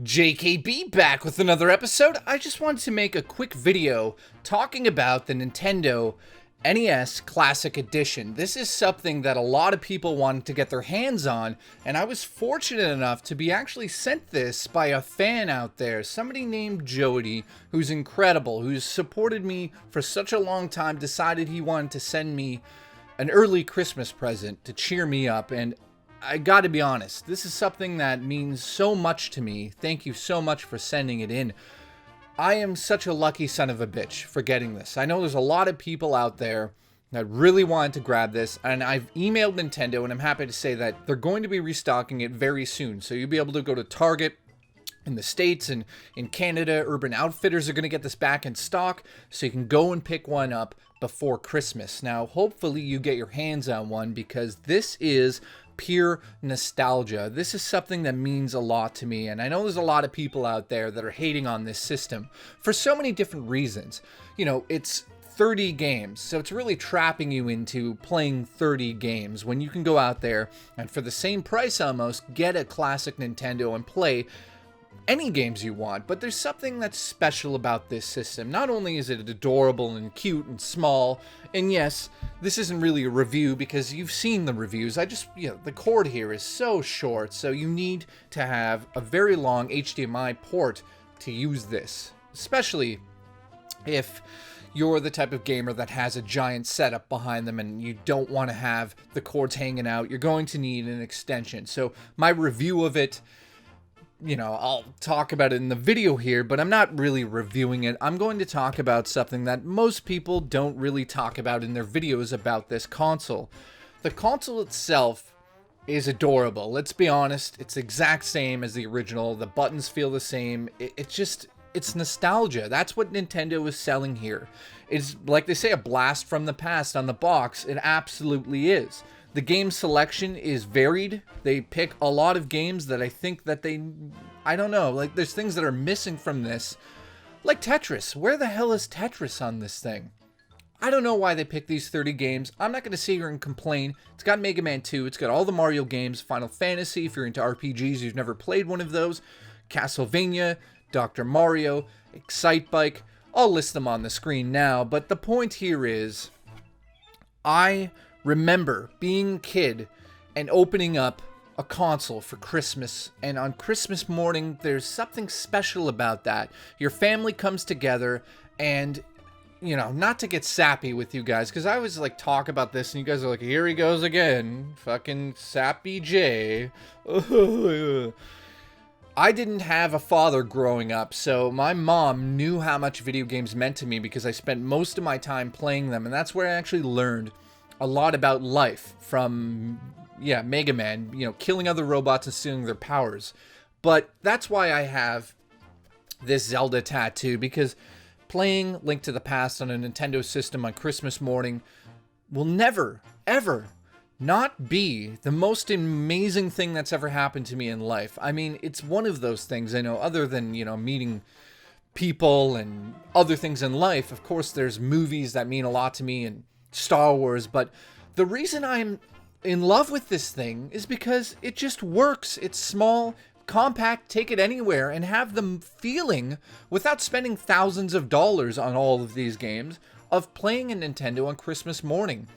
JKB back with another episode. I just wanted to make a quick video talking about the Nintendo NES Classic Edition. This is something that a lot of people wanted to get their hands on, and I was fortunate enough to be actually sent this by a fan out there, somebody named Jody, who's incredible, who's supported me for such a long time, decided he wanted to send me an early Christmas present to cheer me up, and I gotta be honest, this is something that means so much to me. Thank you so much for sending it in. I am such a lucky son of a bitch for getting this. I know there's a lot of people out there that really wanted to grab this, and I've emailed Nintendo, and I'm happy to say that they're going to be restocking it very soon. So you'll be able to go to Target in the States and in Canada. Urban Outfitters are going to get this back in stock, so you can go and pick one up before Christmas. Now, hopefully you get your hands on one, because this is pure nostalgia. This is something that means a lot to me, and I know there's a lot of people out there that are hating on this system for so many different reasons. You know, it's 30 games, so it's really trapping you into playing 30 games when you can go out there and for the same price almost get a classic Nintendo and play any games you want. But there's something that's special about this system. Not only is it adorable and cute and small, and yes, this isn't really a review because you've seen the reviews. The cord here is so short, so you need to have a very long HDMI port to use this, especially if you're the type of gamer that has a giant setup behind them and you don't want to have the cords hanging out. You're going to need an extension. So my review of it, I'll talk about it in the video here, but I'm not really reviewing it. I'm going to talk about something that most people don't really talk about in their videos about this console. The console itself is adorable. Let's be honest, it's the exact same as the original. The buttons feel the same. It's nostalgia. That's what Nintendo is selling here. It's, like they say, a blast from the past on the box. It absolutely is. The game selection is varied. They pick a lot of games that I think that I don't know, like there's things that are missing from this. Like Tetris. Where the hell is Tetris on this thing? I don't know why they picked these 30 games. I'm not going to sit here and complain. It's got Mega Man 2. It's got all the Mario games. Final Fantasy, if you're into RPGs, you've never played one of those. Castlevania, Dr. Mario, Excite Bike. I'll list them on the screen now, but the point here is I remember being a kid and opening up a console for Christmas, and on Christmas morning, there's something special about that. Your family comes together, and, not to get sappy with you guys, because I always, talk about this, and you guys are like, here he goes again, fucking sappy J. I didn't have a father growing up, so my mom knew how much video games meant to me because I spent most of my time playing them, and that's where I actually learned a lot about life from, Mega Man, killing other robots and stealing their powers. But that's why I have this Zelda tattoo, because playing Link to the Past on a Nintendo system on Christmas morning will never, ever not be the most amazing thing that's ever happened to me in life. I mean, it's one of those things, I know, other than, meeting people and other things in life. Of course, there's movies that mean a lot to me and Star Wars, but the reason I'm in love with this thing is because it just works. It's small, compact, take it anywhere, and have the feeling, without spending thousands of dollars on all of these games, of playing a Nintendo on Christmas morning.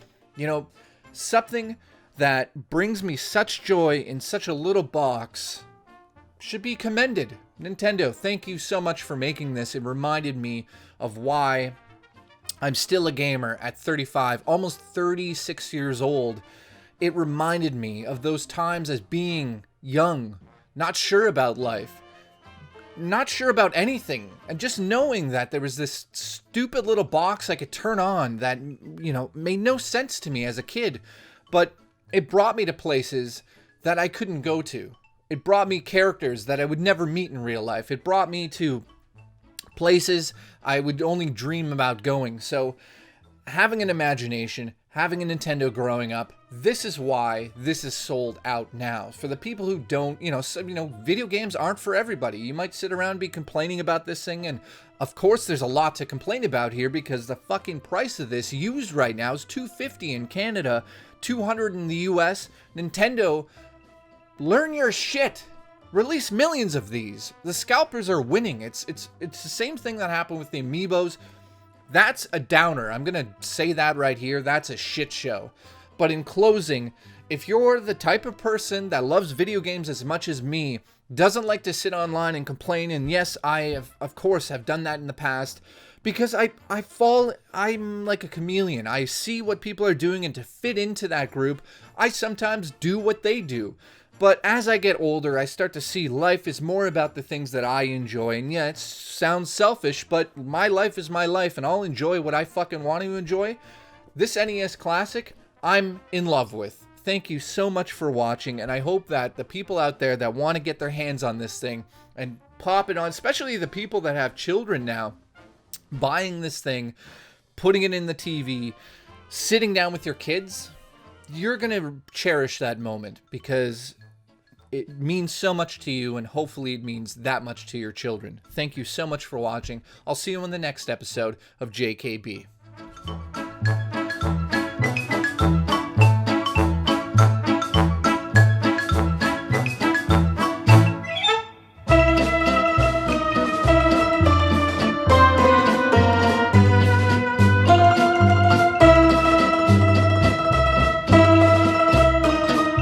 Something that brings me such joy in such a little box should be commended. Nintendo, thank you so much for making this. It reminded me of why I'm still a gamer at 35, almost 36 years old. It reminded me of those times as being young, not sure about life, not sure about anything, and just knowing that there was this stupid little box I could turn on that, made no sense to me as a kid, but it brought me to places that I couldn't go to. It brought me characters that I would never meet in real life. It brought me to places I would only dream about going. So having an imagination, having a Nintendo growing up, this is why this is sold out now. For the people who don't, video games aren't for everybody. You might sit around and be complaining about this thing, and of course there's a lot to complain about here because the fucking price of this used right now is $250 in Canada, $200 in the US. Nintendo, learn your shit. release millions of these. The scalpers are winning. It's the same thing that happened with the amiibos. That's a downer. I'm gonna say that right here. That's a shit show. But in closing, if you're the type of person that loves video games as much as me, doesn't like to sit online and complain, and yes, I have, of course, have done that in the past, because I'm like a chameleon. I see what people are doing, and to fit into that group, I sometimes do what they do. But as I get older, I start to see life is more about the things that I enjoy. And yeah, it sounds selfish, but my life is my life, and I'll enjoy what I fucking want to enjoy. This NES Classic, I'm in love with. Thank you so much for watching, and I hope that the people out there that want to get their hands on this thing and pop it on, especially the people that have children now, buying this thing, putting it in the TV, sitting down with your kids, you're going to cherish that moment because it means so much to you, and hopefully it means that much to your children. Thank you so much for watching. I'll see you in the next episode of JKB.